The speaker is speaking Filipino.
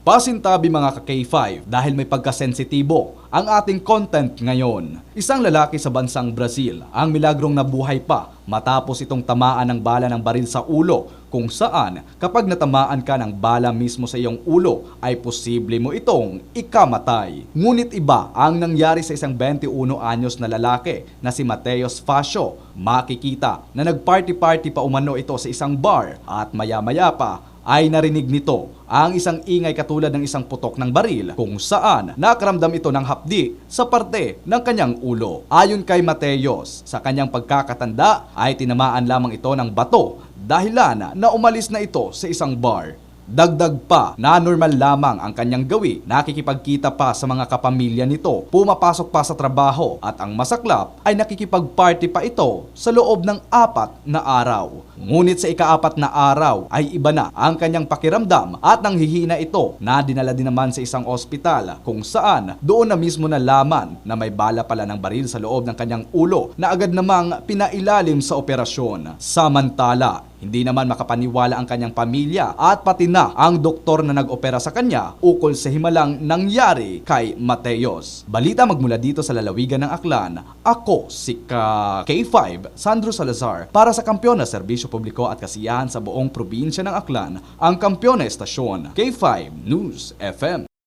Pasintabi mga ka-K5 dahil may pagkasensitibo ang ating content ngayon. Isang lalaki sa bansang Brazil ang milagrong nabuhay pa matapos itong tamaan ng bala ng baril sa ulo, kung saan kapag natamaan ka ng bala mismo sa iyong ulo ay posible mo itong ikamatay. Ngunit iba ang nangyari sa isang 21 anyos na lalaki na si Mateus Facio. Makikita na nagparty-party pa umano ito sa isang bar at maya-maya pa ay narinig nito ang isang ingay katulad ng isang putok ng baril, kung saan nakaramdam ito ng hapdi sa parte ng kanyang ulo. Ayon kay Mateus, sa kanyang pagkakatanda ay tinamaan lamang ito ng bato dahilan na umalis na ito sa isang bar. Dagdag pa na normal lamang ang kanyang gawi, nakikipagkita pa sa mga kapamilya nito, pumapasok pa sa trabaho at ang masaklap ay nakikipag-party pa ito sa loob ng 4 na araw. Ngunit sa ika-4 na araw ay iba na ang kanyang pakiramdam at nanghihina ito na dinala din naman sa isang ospital, kung saan doon na mismo nalaman na may bala pala ng baril sa loob ng kanyang ulo na agad namang pinailalim sa operasyon. Samantala, hindi naman makapaniwala ang kanyang pamilya at pati na ang doktor na nag-opera sa kanya ukol sa himalang nangyari kay Mateus. Balita magmula dito sa lalawigan ng Aklan, ako si K5 Sandro Salazar para sa Kampiyon na Serbisyo Publiko at Kasiyahan sa buong probinsya ng Aklan, ang Kampiyon na Estasyon, K5 News FM.